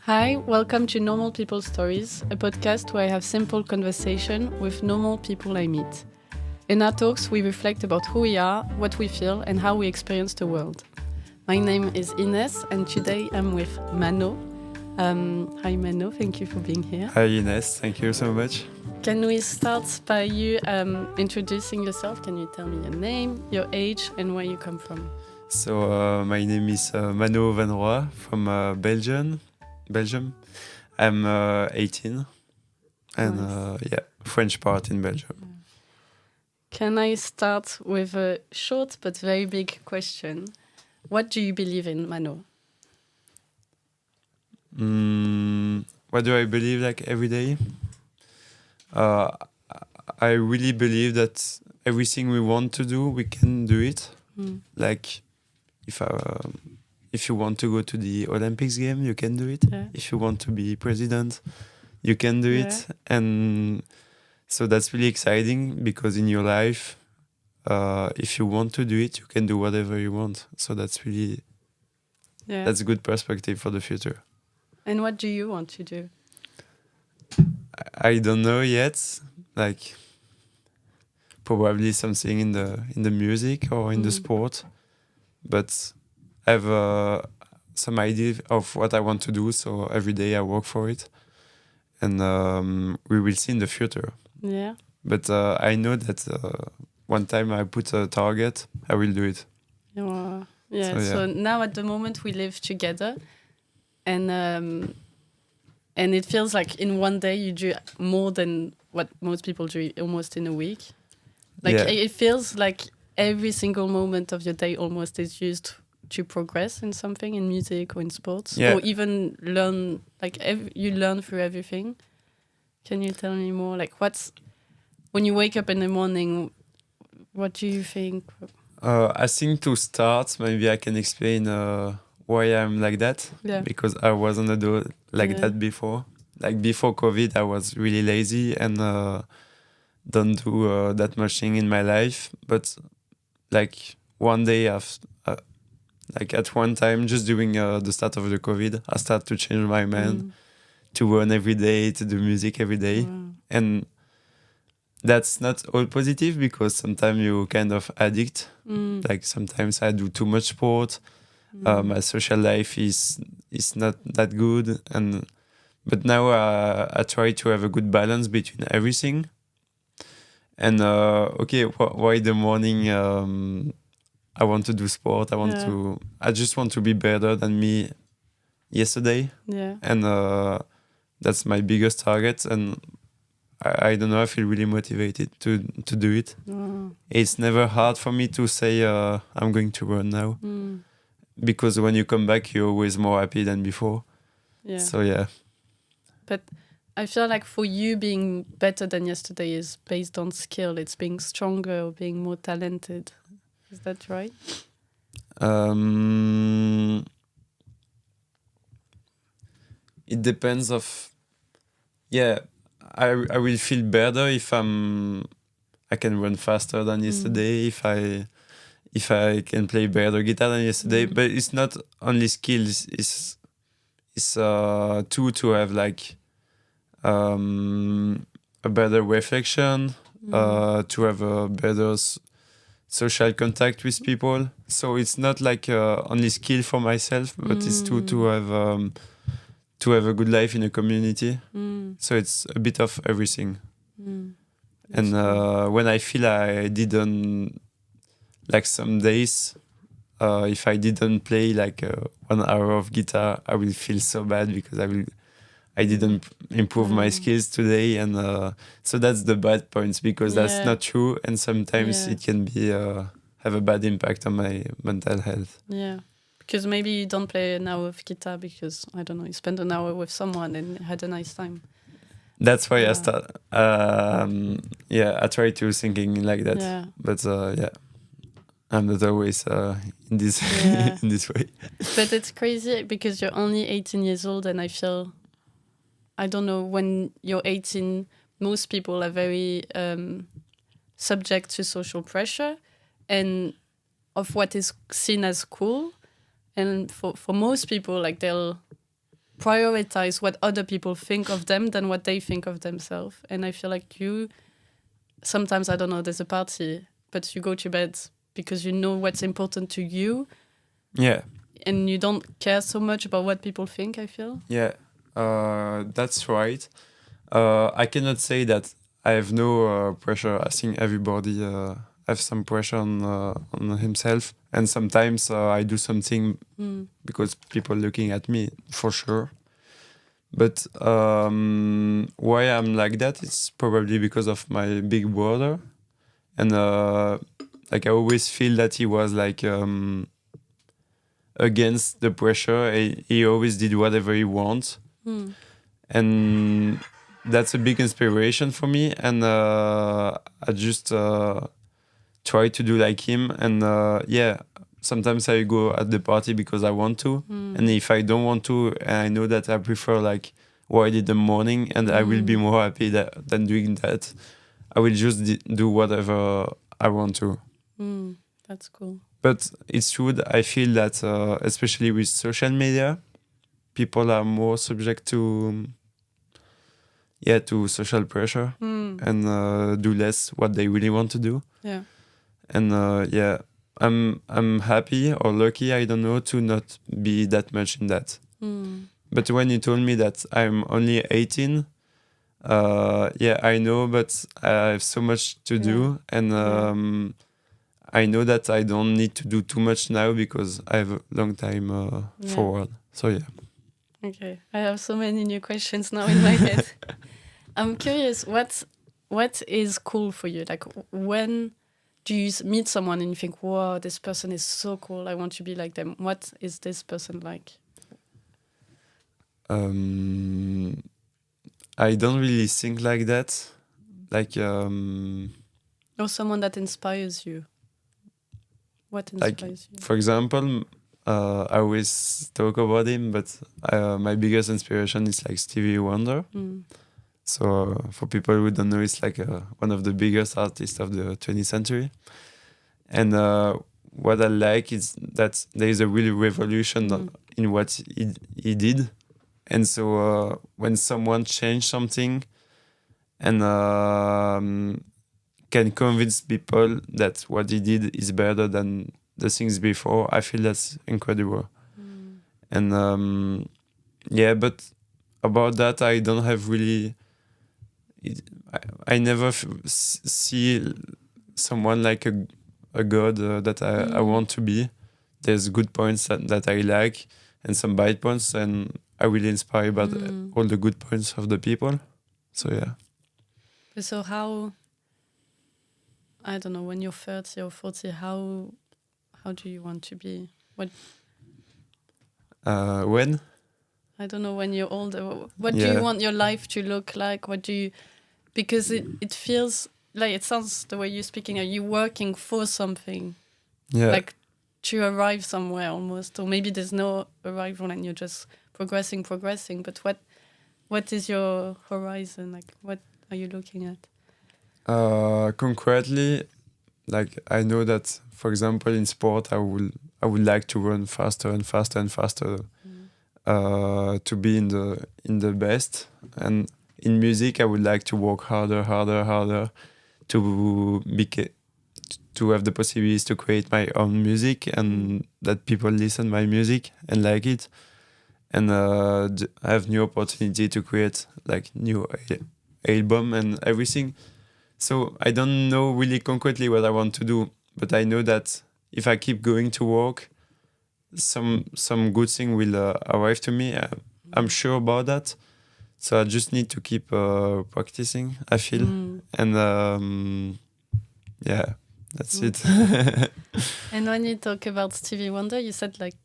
Hi, welcome to Normal People Stories, a podcast where I have simple conversation with normal people I meet. In our talks, we reflect about who we are, what we feel, and how we experience the world. My name is Ines, and today I'm with Mano. Hi, Mano. Thank you for being here. Hi, Ines. Thank you so much. Can we start by you introducing yourself? Can you tell me your name, your age, and where you come from? So, my name is Mano Van Roy from Belgium. I'm 18 and Nice. French part in Belgium. Can I start with a short but very big question? What do you believe in, Mano? What do I believe every day? I really believe that everything we want to do, we can do it. Like if you want to go to the Olympics game, you can do it. Yeah. If you want to be president, you can do it. And so that's really exciting because in your life, if you want to do it, you can do whatever you want. So that's a good perspective for the future. And what do you want to do? I don't know yet. Probably something in the music or in the sport, but I have some idea of what I want to do. So every day I work for it, and we will see in the future. Yeah. But I know that one time I put a target, I will do it. So now at the moment we live together, and it feels like in one day you do more than what most people do almost in a week. It feels like every single moment of your day almost is used to progress in something, in music or in sports, or even learn. You learn through everything. Can you tell me more? When you wake up in the morning, what do you think? I think to start, maybe I can explain why I'm like that. Yeah. Because I wasn't that before. Like before COVID, I was really lazy and don't do that much thing in my life. But one day, at one time, just during the start of the COVID, I started to change my mind to run every day, to do music every day. Wow. And that's not all positive because sometimes you kind of addict. Sometimes I do too much sport. My social life is not that good, but now I try to have a good balance between everything. And why the morning? I want to do sport. I just want to be better than me yesterday. Yeah. And that's my biggest target. And I don't know. I feel really motivated to do it. It's never hard for me to say I'm going to run now. Because when you come back, you're always more happy than before. Yeah. So, yeah. But I feel like for you, being better than yesterday is based on skill. It's being stronger or being more talented. Is that right? It depends of... Yeah, I will feel better if I can run faster than yesterday, if I can play better guitar than yesterday. But it's not only skills, it's to have a better reflection, to have a better social contact with people. So it's not only skill for myself, but it's to have a good life in a community. So it's a bit of everything. And when I feel I didn't, some days, if I didn't play 1 hour of guitar, I will feel so bad because I didn't improve my skills today. And so that's the bad points, because that's not true. And sometimes it can be have a bad impact on my mental health. Yeah. Because maybe you don't play an hour of guitar because, I don't know, you spend an hour with someone and had a nice time. That's why I start. I try to thinking like that. Yeah. But I'm not always in this in this way. But it's crazy because you're only 18 years old, and I feel, I don't know, when you're 18, most people are very subject to social pressure and of what is seen as cool. And for most people, prioritize what other people think of them than what they think of themselves. And I feel like you, sometimes, I don't know, there's a party, but you go to bed because you know what's important to you. Yeah. And you don't care so much about what people think, I feel. Yeah, that's right. I cannot say that I have no pressure. I think everybody have some pressure on himself, and sometimes I do something because people looking at me for sure. But why I'm like that is probably because of my big brother, and like I always feel that he was like against the pressure. He always did whatever he wants, and that's a big inspiration for me. And I just try to do like him. And yeah, sometimes I go at the party because I want to, and if I don't want to, I know that I prefer like what I did in the morning, and I will be more happy than doing that. I will just do whatever I want to. That's cool. But it's true that I feel that, especially with social media, people are more subject to social pressure and do less what they really want to do. Yeah. And yeah, I'm happy or lucky, I don't know, to not be that much in that. But when you told me that I'm only 18, yeah, I know, but I have so much to do, and I know that I don't need to do too much now because I have a long time forward. So yeah. Okay, I have so many new questions now in my head. I'm curious, what is cool for you? Like, when do you meet someone and you think, "Wow, this person is so cool. I want to be like them." What is this person like? I don't really think like that. Like Or someone that inspires you. What inspires you? For example, I always talk about him, but my biggest inspiration is like Stevie Wonder. So for people who don't know, it's like one of the biggest artists of the 20th century. And what I like is that there is a really revolution in what he did. And so when someone changed something and can convince people that what he did is better than the things before, I feel that's incredible. And yeah, but about that, I don't have really. I never see someone like a god that I want to be. There's good points that I like and some bad points, and I will inspire about all the good points of the people. So yeah. So how, I don't know, when you're 30 or 40, how do you want to be? What? When? I don't know, when you're older. What do you want your life to look like? What do you... Because it feels like, it sounds the way you're speaking, are you working for something? Yeah. Like to arrive somewhere almost. Or maybe there's no arrival and you're just progressing. But what is your horizon? Like, what are you looking at? Concretely, like I know that, for example, in sport, I would like to run faster and faster and faster to be in the best. And in music, I would like to work harder to have the possibilities to create my own music and that people listen my music and like it, and have new opportunity to create like new album and everything. So I don't know really concretely what I want to do, but I know that if I keep going to work, some good thing will arrive to me. I'm sure about that. So I just need to keep practicing, I feel. And yeah, that's it. And when you talk about Stevie Wonder, you said like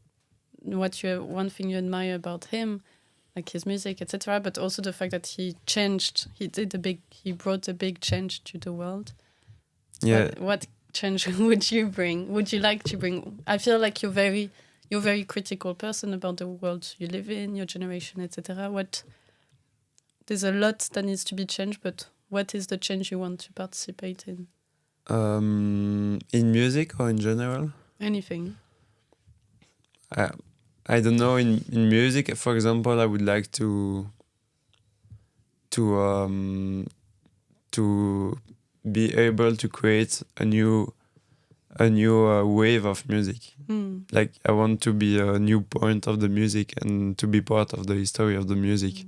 one thing you admire about him, like his music, etc., but also the fact that he brought a big change to the world. Yeah. What change would you bring? Would you like to bring? I feel like you're very critical person about the world you live in, your generation, etc. There's a lot that needs to be changed, but what is the change you want to participate in? In music or in general? Anything. I don't know, in music, for example, I would like to to be able to create a new wave of music. Like I want to be a new point of the music and to be part of the history of the music.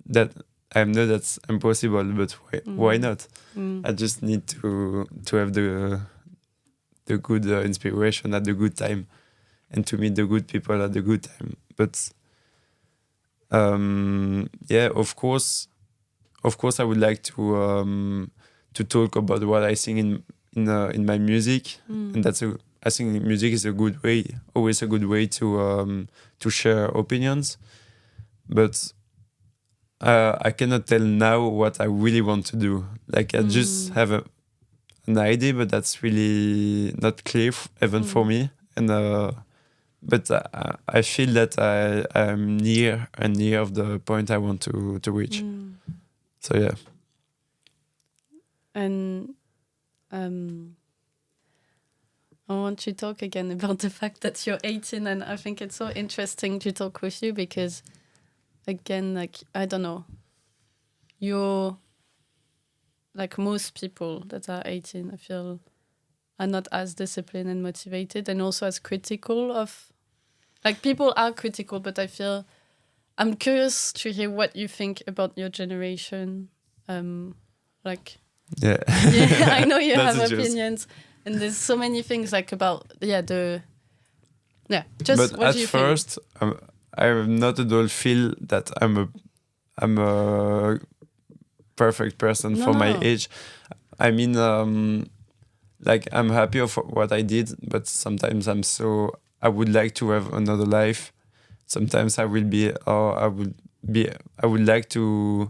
That I know that's impossible, but why not? I just need to have the good inspiration at the good time and to meet the good people at the good time. But yeah, of course, I would like to talk about what I sing in my music, and I think music is always a good way to share opinions. But I cannot tell now what I really want to do. Like I just have an idea, but that's really not clear even for me. And but I feel that I'm near of the point I want to reach. So yeah. And I want to talk again about the fact that you're 18, and I think it's so interesting to talk with you because, again, like, I don't know, you're like most people that are 18, I feel, are not as disciplined and motivated, and also as critical of, like, people are critical, but I feel, I'm curious to hear what you think about your generation. Like, yeah, I know you have That's opinions, and there's so many things like about just but what at do you first, I not at all feel that I'm a perfect person for my age. I mean, like I'm happy of what I did, but sometimes I would like to have another life. Sometimes I would like to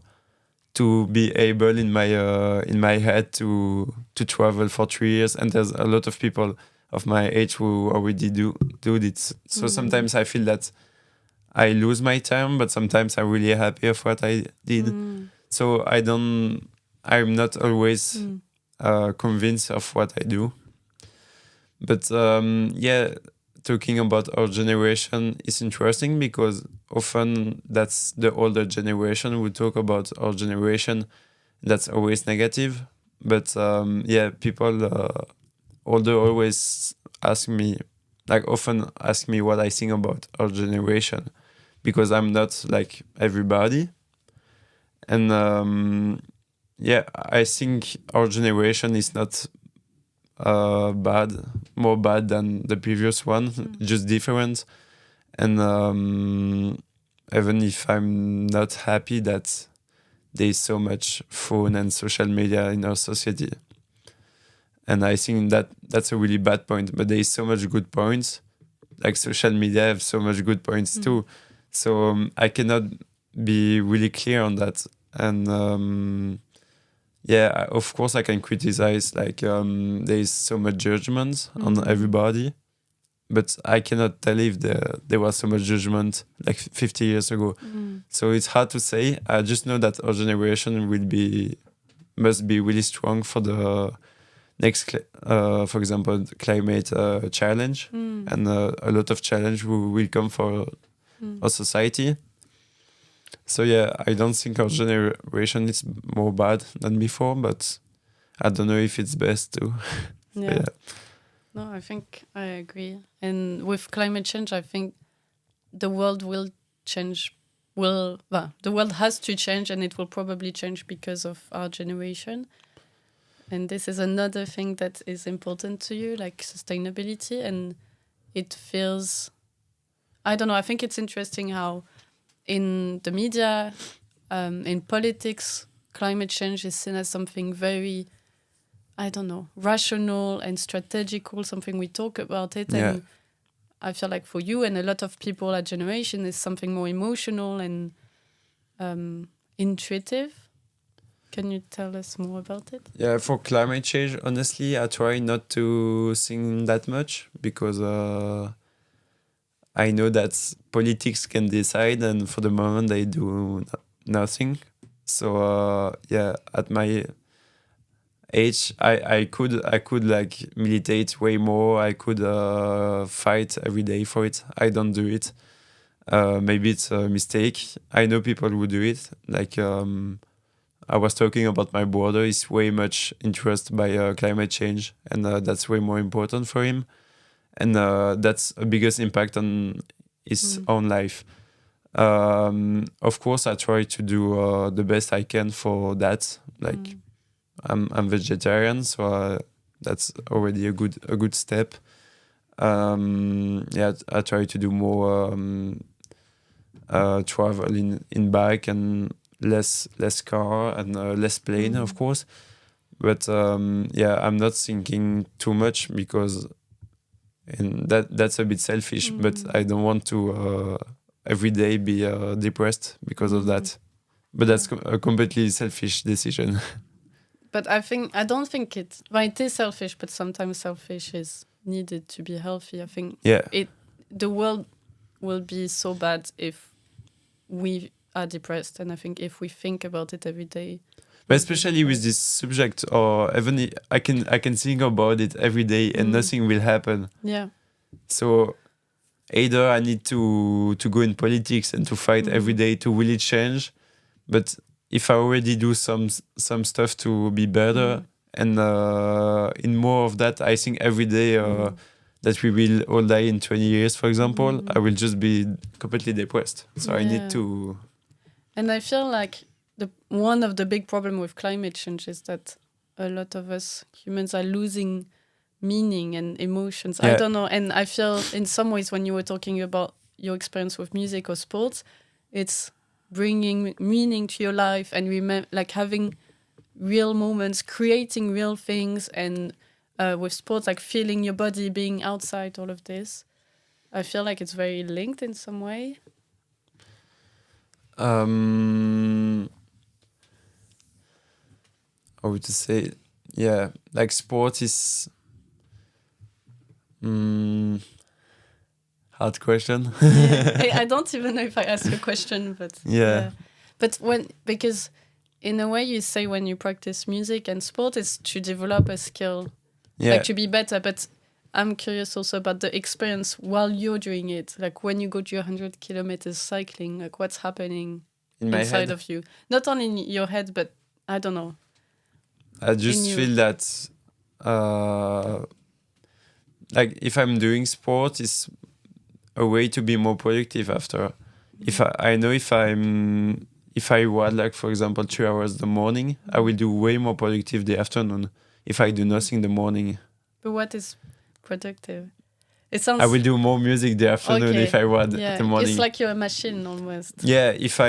be able in my head to travel for 3 years, and there's a lot of people of my age who already do this. So sometimes I feel that I lose my time, but sometimes I'm really happy of what I did. So I'm not always convinced of what I do. But yeah, talking about our generation is interesting because often that's the older generation who talk about our generation. That's always negative. But yeah, people older always often ask me what I think about our generation because I'm not like everybody. And yeah, I think our generation is not more bad than the previous one, just different. And even if I'm not happy that there's so much phone and social media in our society, and I think that that's a really bad point. But there's so much good points. Like social media have so much good points too. So I cannot be really clear on that. And yeah, of course I can criticize, like there is so much judgment on everybody, but I cannot tell if there was so much judgment like 50 years ago. So it's hard to say. I just know that our generation must be really strong for the next, for example, climate challenge, and a lot of challenge will come for our society. So yeah, I don't think our generation is more bad than before, but I don't know if it's best too. Yeah. No, I think I agree. And with climate change, I think the world will change. The world has to change, and it will probably change because of our generation. And this is another thing that is important to you, like sustainability. And it feels, I don't know, I think it's interesting how in the media, in politics, climate change is seen as something very, I don't know, rational and strategical, something we talk about it. Yeah. And I feel like for you and a lot of people at generation is something more emotional and intuitive. Can you tell us more about it? Yeah, for climate change, honestly, I try not to sing that much because I know that politics can decide, and for the moment they do nothing. So yeah, at my age, I could like meditate way more. I could fight every day for it. I don't do it. Maybe it's a mistake. I know people who do it. Like I was talking about my brother. He's way much interested by climate change, and that's way more important for him. And that's a biggest impact on his own life. Of course, I try to do the best I can for that. Like I'm vegetarian, so that's already a good step. Yeah, I try to do more travel in bike and less car and less plane, of course. But yeah, I'm not thinking too much because and that's a bit selfish. But I don't want to every day be depressed because of that. But that's a completely selfish decision. But I don't think it. Well, it is selfish, but sometimes selfish is needed to be healthy. I think the world will be so bad if we are depressed, and I think if we think about it every day. But especially with this subject, or even I can think about it every day, and nothing will happen. Yeah. So either I need to go in politics and to fight every day to really change, but if I already do some stuff to be better, and in more of that, I think every day that we will all die in 20 years, for example, I will just be completely depressed. So I need to. And I feel like one of the big problem with climate change is that a lot of us humans are losing meaning and emotions. I don't know. And I feel in some ways when you were talking about your experience with music or sports, it's bringing meaning to your life and like having real moments, creating real things, and with sports, like feeling your body, being outside, all of this. I feel like it's very linked in some way. I would say, yeah, like sport is hard question. I don't even know if I asked a question, but But because in a way you say when you practice music and sport is to develop a skill, like to be better. But I'm curious also about the experience while you're doing it. Like when you go to your 100 kilometers cycling, like what's happening inside of you? Not only in your head, but I don't know. I just feel that like if I'm doing sport, it's a way to be more productive after. If I know if I ride like for example 2 hours the morning, I will do way more productive the afternoon. If I do nothing in the morning. But what is productive? It sounds. I will do more music the afternoon if I ride the morning. It's like you're a machine almost. Yeah, if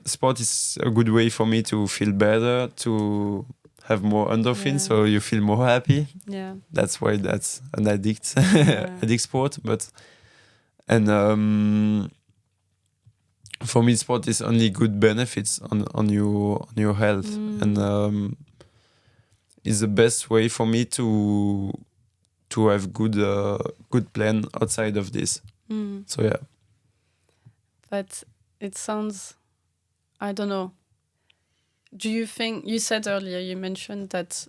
sport is a good way for me to feel better, to have more endorphins, so you feel more happy. Yeah, that's why that's an addict sport. But and for me, sport is only good benefits on your health, and it's the best way for me to have good plan outside of this. So yeah. But it sounds, I don't know. Do you think, you said earlier, you mentioned that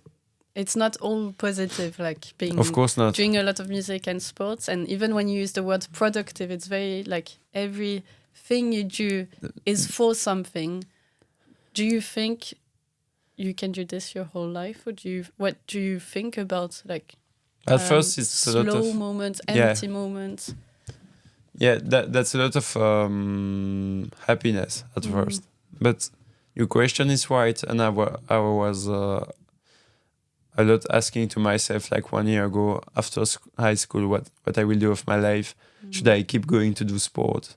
it's not all positive, like being, of course not, doing a lot of music and sports. And even when you use the word productive, it's very like everything you do is for something. Do you think you can do this your whole life? Or what do you think about like at first it's slow a lot of moments, empty moments? Yeah, that's a lot of happiness at first. But your question is right, and I was a lot asking to myself like 1 year ago after high school what I will do with my life. Should I keep going to do sport?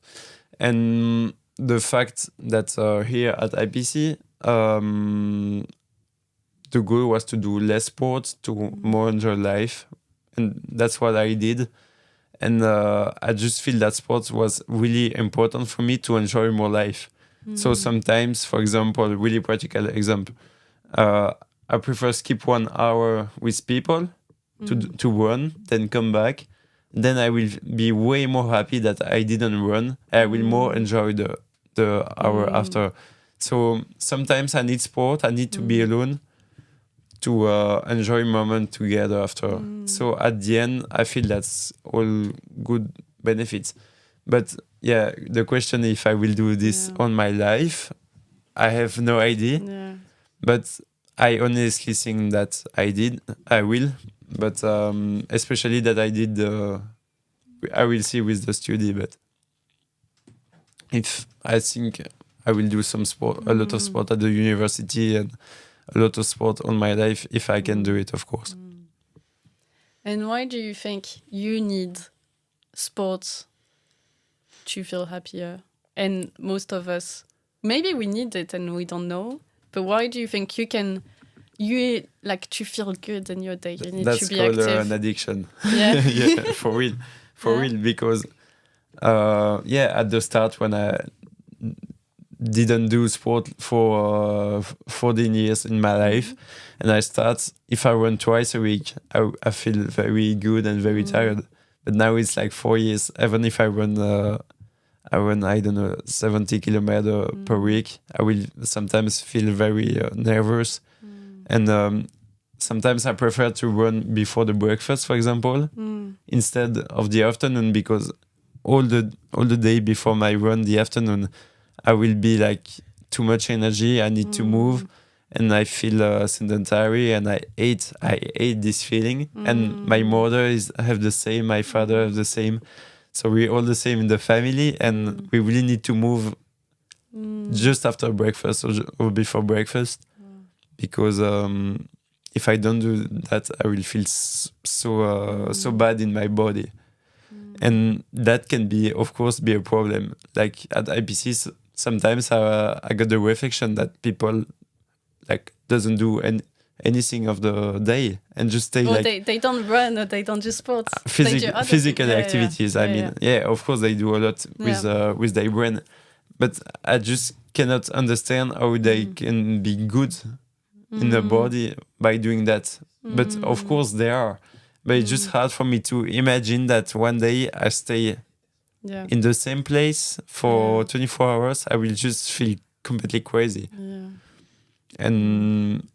And the fact that here at IPC, the goal was to do less sport, to more enjoy life, and that's what I did. And I just feel that sports was really important for me to enjoy more life. So sometimes, for example, really practical example, I prefer skip 1 hour with people to run, then come back. Then I will be way more happy that I didn't run. I will more enjoy the hour after. So sometimes I need sport. I need to be alone to enjoy moment together after. So at the end, I feel that's all good benefits. But yeah, the question if I will do this on my life, I have no idea. Yeah. But I honestly think that I will. But especially that I will see with the study. But if I think I will do some sport, a lot of sport at the university and a lot of sport on my life, if I can do it, of course. And why do you think you need sports to feel happier? And most of us, maybe we need it and we don't know. But why do you think you like to feel good in your day? You need That's to be called active. an addiction. Yeah. Yeah, for real, because at the start when I didn't do sport for 14 years in my life, and if I run twice a week, I feel very good and very tired. But now it's like 4 years. Even if I run, I don't know, 70 kilometers per week, I will sometimes feel very nervous. And sometimes I prefer to run before the breakfast, for example, instead of the afternoon, because all the day before my run, the afternoon, I will be like too much energy. I need to move, and I feel sedentary, and I hate this feeling. And my mother have the same, my father have the same, so we're all the same in the family, and we really need to move just after breakfast or before breakfast, because if I don't do that, I will feel so bad in my body. And that can be, of course, be a problem. Like at IPCs, sometimes I got the reflection that people like doesn't do anything of the day and just stay they don't run or they don't do sports. Physical activities. I mean, of course they do a lot with their brain, but I just cannot understand how they can be good in the body by doing that. But of course they are. But it's just hard for me to imagine that one day I stay in the same place for 24 hours. I will just feel completely crazy. And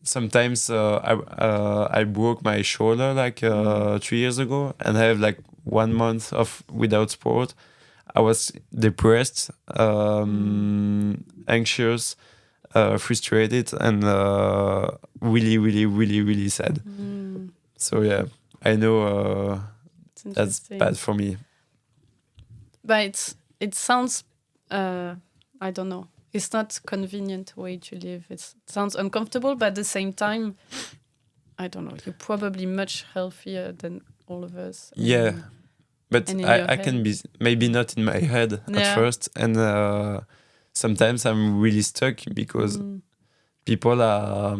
sometimes I broke my shoulder like 3 years ago, and I have like 1 month without sport. I was depressed, anxious, frustrated, and really, really, really, really sad. So yeah, I know that's bad for me. But it sounds, I don't know. It's not a convenient way to live. It sounds uncomfortable, but at the same time, I don't know. You're probably much healthier than all of us. Yeah, but I can be maybe not in my head at first, and sometimes I'm really stuck because people are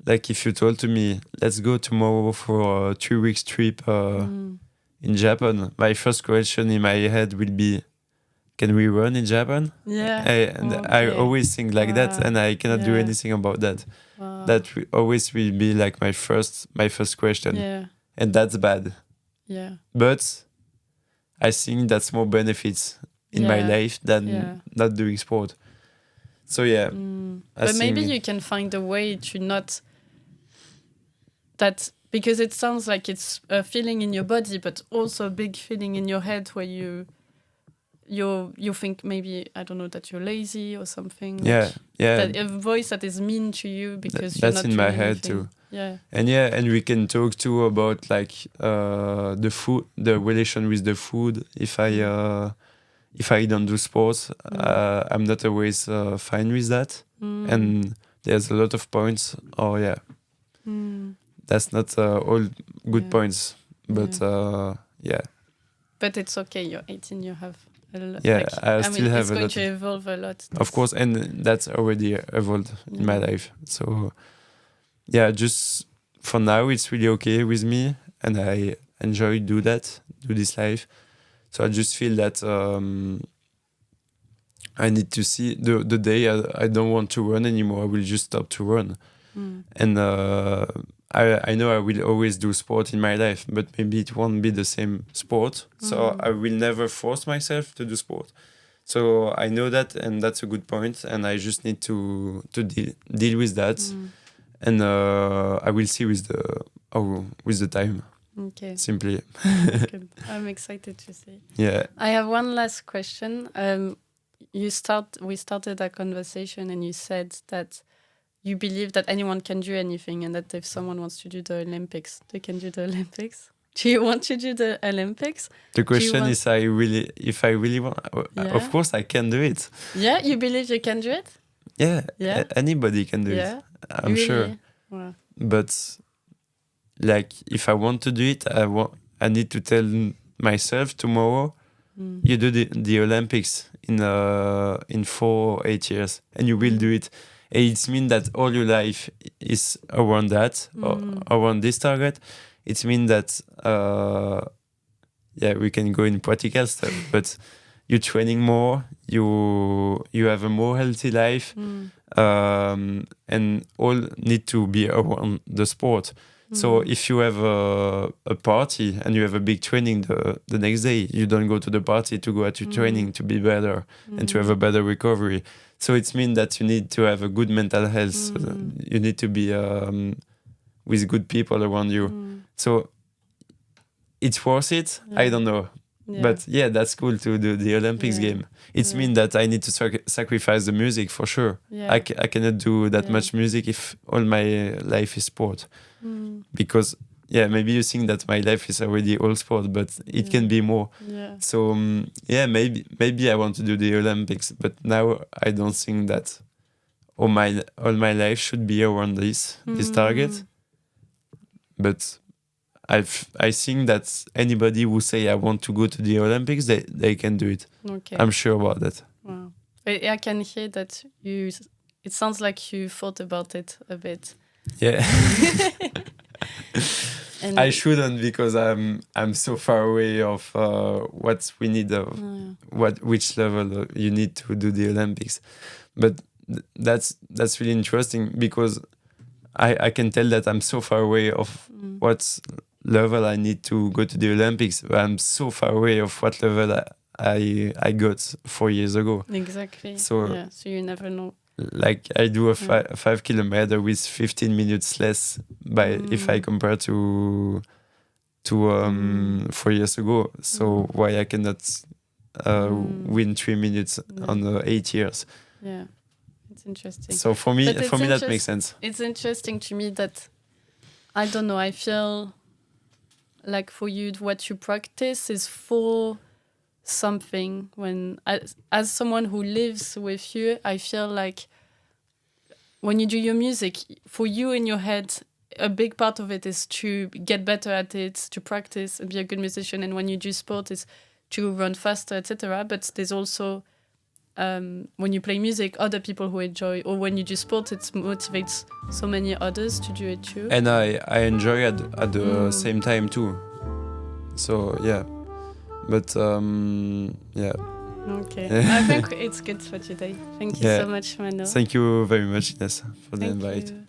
like, if you told to me, let's go tomorrow for a 3 weeks trip in Japan, my first question in my head will be, can we run in Japan? I always think like that, and I cannot do anything about that. That always will be like my first question, and that's bad. But I think that's more benefits in my life than not doing sport. So but maybe you can find a way to not that, because it sounds like it's a feeling in your body, but also a big feeling in your head where you think maybe, I don't know, that you're lazy or something. That a voice that is mean to you because you're not doing anything. That's in my head too. And we can talk too about like the food, the relation with the food. If I don't do sports, I'm not always fine with that. And there's a lot of points. That's not all good points, but But it's okay. You're 18. You have a lot. I still have a lot. It's going to evolve a lot. Of course, and that's already evolved in my life. So just for now, it's really okay with me, and I enjoy do this life. So I just feel that I need to see the day I don't want to run anymore. I will just stop to run, and I know I will always do sport in my life, but maybe it won't be the same sport. So I will never force myself to do sport. So I know that, and that's a good point. And I just need to deal with that and I will see with the time. Okay. Simply. Good. I'm excited to see. Yeah. I have one last question. We started our conversation, and you said that you believe that anyone can do anything, and that if someone wants to do the Olympics, they can do the Olympics. Do you want to do the Olympics? The question is, if I really want. Yeah. Of course, I can do it. Yeah, you believe you can do it? Yeah. Yeah. Anybody can do it. I'm really? sure. Wow. But like, if I want to do it, I need to tell myself tomorrow. You do the Olympics in 4-8 years, and you will do it. And it means that all your life is around that, or around this target. It means that we can go in practical stuff, but you're training more, you have a more healthy life, and all need to be around the sport. So if you have a party and you have a big training the next day, you don't go to the party to go at your training to be better and to have a better recovery. So it means that you need to have a good mental health. So you need to be with good people around you. So it's worth it. I don't know. But yeah, that's cool to do the Olympics game. It means that I need to sacrifice the music for sure. I cannot do that much music if all my life is sport. Because maybe you think that my life is already all sport, but it can be more. So maybe I want to do the Olympics, but now I don't think that all my life should be around this target. But I think that anybody who say I want to go to the Olympics, they can do it. Okay. I'm sure about that. Wow. I can hear that it sounds like you thought about it a bit. Yeah. And I shouldn't, because I'm so far away of what we need, which level you need to do the Olympics. But that's really interesting, because I can tell that I'm so far away of what level I need to go to the Olympics. I'm so far away of what level I got 4 years ago. Exactly. So you never know. Like, I do a 5 kilometer with 15 minutes less if I compare to 4 years ago. So why I cannot win 3 minutes on 8 years? Yeah, it's interesting. So for me that makes sense. It's interesting to me that, I don't know, I feel like for you, what you practice is for something. When as someone who lives with you, I feel like when you do your music, for you in your head, a big part of it is to get better at it, to practice and be a good musician. And when you do sport, is to run faster, etc. But there's also when you play music, other people who enjoy, or when you do sport, it motivates so many others to do it too. And I enjoy at the same time too. So yeah. But Okay. I think it's good for today. Thank you so much, Mano. Thank you very much, Ines, for the invite. You.